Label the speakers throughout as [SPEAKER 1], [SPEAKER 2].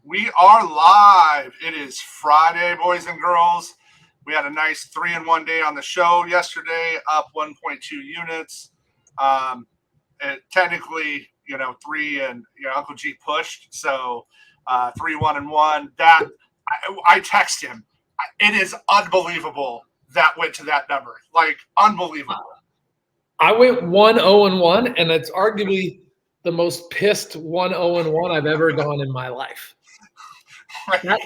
[SPEAKER 1] We are live. It is Friday, boys and girls. We had a nice 3-in-1 day on the show yesterday, up 1.2 units. Technically, 3 and Uncle G pushed, so 3-1-1. That I text him. It is unbelievable that went to that number. Like, unbelievable.
[SPEAKER 2] I went 1-0-1, and it's arguably the most pissed 1-0-1 I've ever gone in my life.
[SPEAKER 1] Right.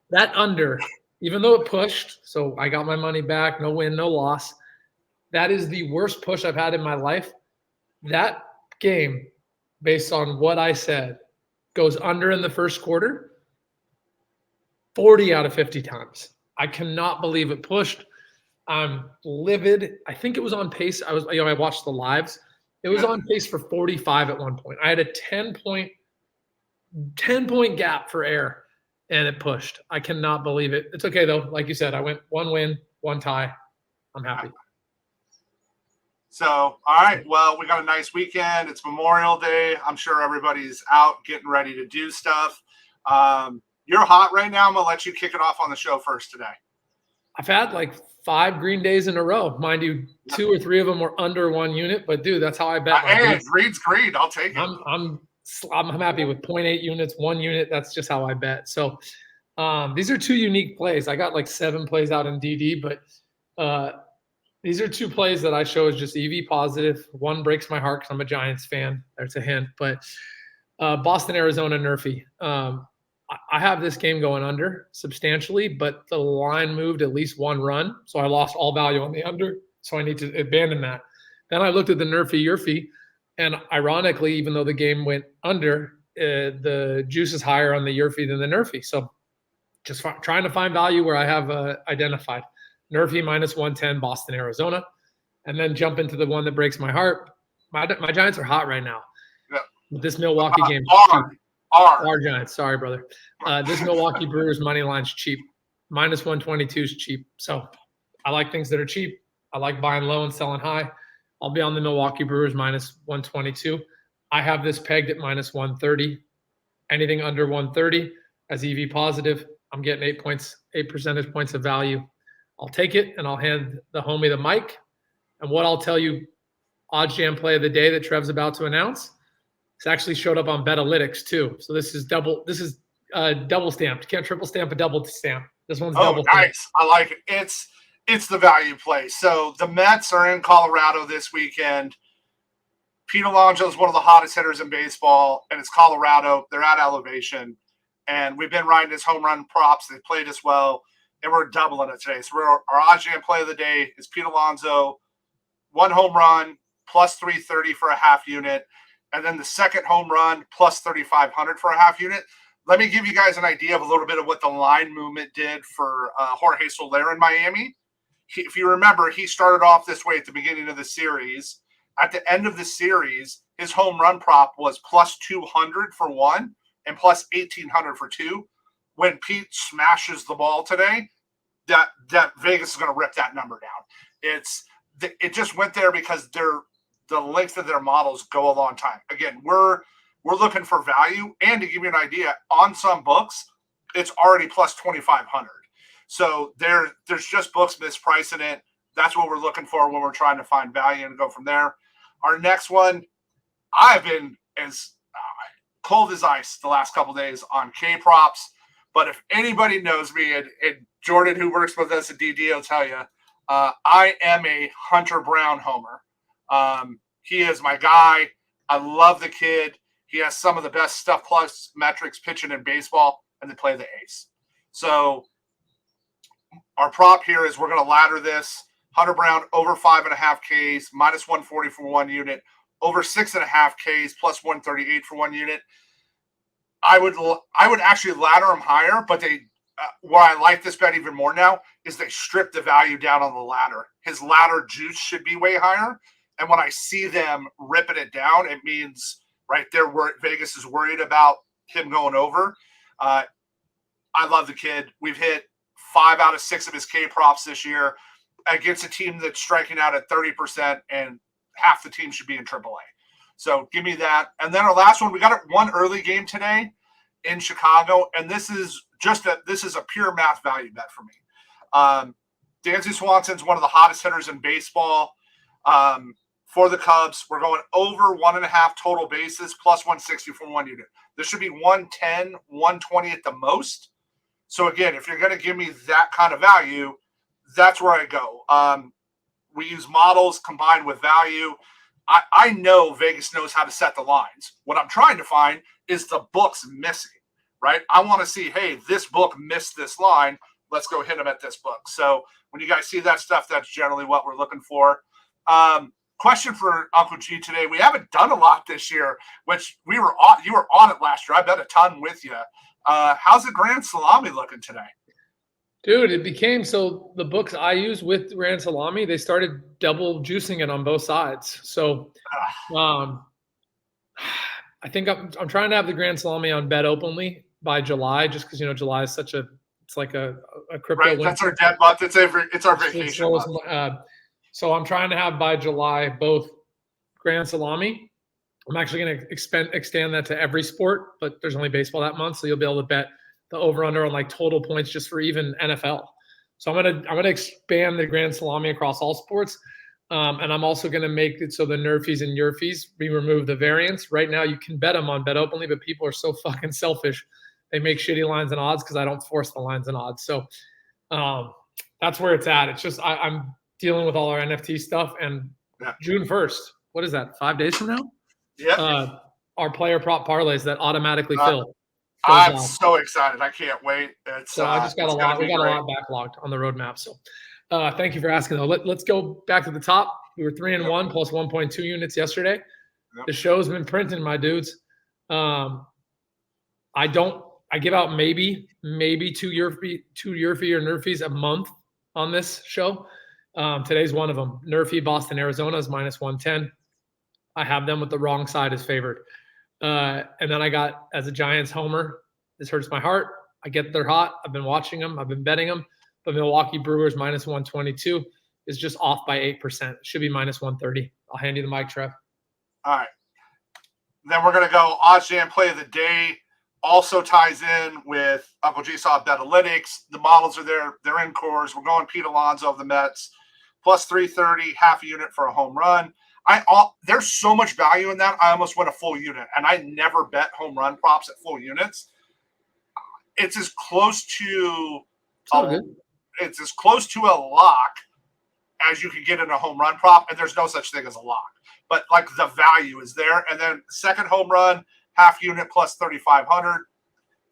[SPEAKER 2] That under, even though it pushed, so I got my money back, no win, no loss. That is the worst push I've had in my life. That game, based on what I said, goes under in the first quarter 40 out of 50 times. I cannot believe it pushed. I'm livid. I think it was on pace. I watched the lives. It was on pace for 45 at one point. I had a 10-point gap for air, and it pushed. I cannot believe it. It's okay, though. Like you said, I went 1 win, 1 tie. I'm happy.
[SPEAKER 1] So, all right. Well, we got a nice weekend. It's Memorial Day. I'm sure everybody's out getting ready to do stuff. You're hot right now. I'm going to let you kick it off on the show first today.
[SPEAKER 2] I've had like 5 green days in a row. Mind you, 2 or 3 of them were under 1 unit. But, dude, that's how I bet.
[SPEAKER 1] Hey, green's green. I'll take it.
[SPEAKER 2] I'm happy with 0.8 units, 1 unit. That's just how I bet. So these are 2 unique plays. I got like 7 plays out in DD, but these are 2 plays that I show as just EV positive. One breaks my heart because I'm a Giants fan. That's a hint. But Boston, Arizona, NRFI. I have this game going under substantially, but the line moved at least 1 run. So I lost all value on the under. So I need to abandon that. Then I looked at the NRFI, and ironically, even though the game went under, the juice is higher on the Yurfie than the NRFI. So just trying to find value where I have identified. NRFI minus 110, Boston, Arizona. And then jump into the one that breaks my heart. My Giants are hot right now.
[SPEAKER 1] Yeah.
[SPEAKER 2] This Milwaukee game. Our Giants. Sorry, brother. This Milwaukee Brewers money line's cheap. Minus 122 is cheap. So I like things that are cheap. I like buying low and selling high. I'll be on the Milwaukee Brewers minus 122. I have this pegged at minus 130. Anything under 130 as EV positive, I'm getting 8 percentage points of value. I'll take it, and I'll hand the homie the mic. And what I'll tell you, OddsJam play of the day that Trev's about to announce, it's actually showed up on BetOlytics too. So this is double stamped. You can't triple stamp a double stamp. This one's double stamped.
[SPEAKER 1] Nice. I like it. It's the value play. So the Mets are in Colorado this weekend. Pete Alonso is one of the hottest hitters in baseball, and it's Colorado. They're at elevation, and we've been riding his home run props. They played as well, and we're doubling it today. So our OddsJam play of the day is Pete Alonso, 1 home run, plus 330 for a half unit. And then the second home run, plus 3,500 for a half unit. Let me give you guys an idea of a little bit of what the line movement did for Jorge Soler in Miami. If you remember, he started off this way at the beginning of the series. At the end of the series, his home run prop was plus 200 for 1 and plus 1,800 for 2. When Pete smashes the ball today, that Vegas is going to rip that number down. It just went there because the length of their models go a long time. Again, we're looking for value, and to give you an idea, on some books, it's already plus 2,500. So there's just books mispricing it. That's what we're looking for when we're trying to find value and go from there. Our next one, I've been as cold as ice the last couple of days on K props. But if anybody knows me, and Jordan, who works with us at DD, will tell you, I am a Hunter Brown homer. He is my guy. I love the kid. He has some of the best stuff plus metrics pitching in baseball, and they play the ace. So our prop here is we're going to ladder this. Hunter Brown over 5.5 Ks, minus 140 for 1 unit, over 6.5 Ks, plus 138 for 1 unit. I would actually ladder him higher, but where I like this bet even more now is they strip the value down on the ladder. His ladder juice should be way higher. And when I see them ripping it down, it means right there where Vegas is worried about him going over. I love the kid. We've hit 5 out of 6 of his K props this year against a team that's striking out at 30%, and half the team should be in AAA. So give me that. And then our last one, we got one early game today. in Chicago, and this is a pure math value bet for me. Dansby Swanson's one of the hottest hitters in baseball. For the Cubs, we're going over 1.5 total bases plus 160 for 1 unit. This should be 110, 120 at the most. So again, if you're going to give me that kind of value, that's where I go. We use models combined with value. I know Vegas knows how to set the lines. What I'm trying to find is the books missing, right? I want to see, hey, this book missed this line. Let's go hit them at this book. So when you guys see that stuff, that's generally what we're looking for. Question for Uncle G today. We haven't done a lot this year, which you were on it last year. I bet a ton with you. How's the Grand Salami looking today?
[SPEAKER 2] Dude, it became so the books I use with Grand Salami, they started double juicing it on both sides. So I think I'm trying to have the Grand Salami on BetOpenly by July, just because July is it's like a crypto.
[SPEAKER 1] Right, that's our dead month. It's our vacation month.
[SPEAKER 2] So I'm trying to have by July both Grand Salami. I'm actually going to extend that to every sport, but there's only baseball that month, so you'll be able to bet the over/under on like total points just for even NFL. So I'm gonna expand the Grand Salami across all sports, and I'm also gonna make it so the NRFIs and YRFIs, we remove the variance. Right now you can bet them on BetOpenly, but people are so fucking selfish. They make shitty lines and odds because I don't force the lines and odds. So that's where it's at. It's just I'm dealing with all our NFT stuff, and June 1st. What is that? 5 days from now?
[SPEAKER 1] Yeah.
[SPEAKER 2] Our player prop parlays that automatically fill.
[SPEAKER 1] I'm so excited. I can't wait.
[SPEAKER 2] So I just got a lot. We got a lot backlogged on the roadmap. So thank you for asking though. Let's go back to the top. We were 3-1 plus 1.2 units yesterday. Yep. The show's been printing, my dudes. I give out maybe two YRFI or NRFIs a month on this show. Today's one of them. NRFI Boston, Arizona is minus 110. I have them with the wrong side as favored. And then I got, as a Giants homer, this hurts my heart. I get they're hot. I've been watching them. I've been betting them. But Milwaukee Brewers minus 122 is just off by 8%. It should be minus 130. I'll hand you the mic, Trev.
[SPEAKER 1] All right. Then we're going to go OddsJam play of the day. Also ties in with Uncle G saw Betalytics. The models are there. They're in cores. We're going Pete Alonso of the Mets. Plus 330, half a unit for a home run. There's so much value in that. I almost went a full unit, and I never bet home run props at full units. It's as close to a lock as you can get in a home run prop, and there's no such thing as a lock. But like the value is there. And then second home run, half unit plus 3,500.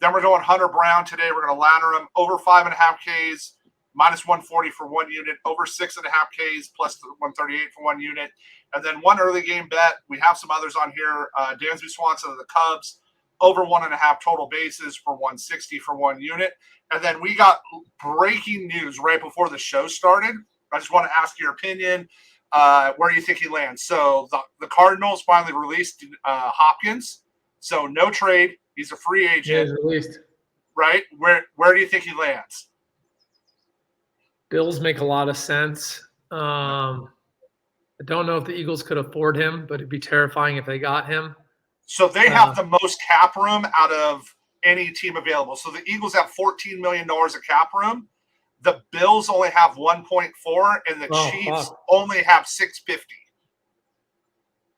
[SPEAKER 1] Then we're going Hunter Brown today. We're going to ladder him over 5.5 Ks. Minus 140 for 1 unit, over 6.5 Ks, plus 138 for 1 unit. And then one early game bet. We have some others on here. Dansby Swanson of the Cubs, over 1.5 total bases for 160 for 1 unit. And then we got breaking news right before the show started. I just want to ask your opinion. Where do you think he lands? So the Cardinals finally released Hopkins. So no trade. He's a free agent.
[SPEAKER 2] Yeah, he's released.
[SPEAKER 1] Right? Where do you think he lands?
[SPEAKER 2] Bills make a lot of sense. I don't know if the Eagles could afford him, but it'd be terrifying if they got him.
[SPEAKER 1] So they have the most cap room out of any team available. So the Eagles have $14 million of cap room. The Bills only have 1.4, and the Chiefs only have 650.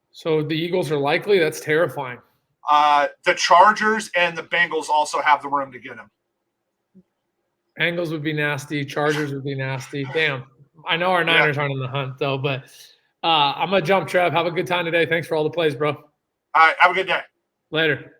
[SPEAKER 2] So the Eagles are likely? That's terrifying.
[SPEAKER 1] The Chargers and the Bengals also have the room to get him.
[SPEAKER 2] Bengals would be nasty. Chargers would be nasty. Damn. I know our Niners aren't in the hunt, though, but I'm going to jump, Trev. Have a good time today. Thanks for all the plays, bro.
[SPEAKER 1] All right. Have a good day.
[SPEAKER 2] Later.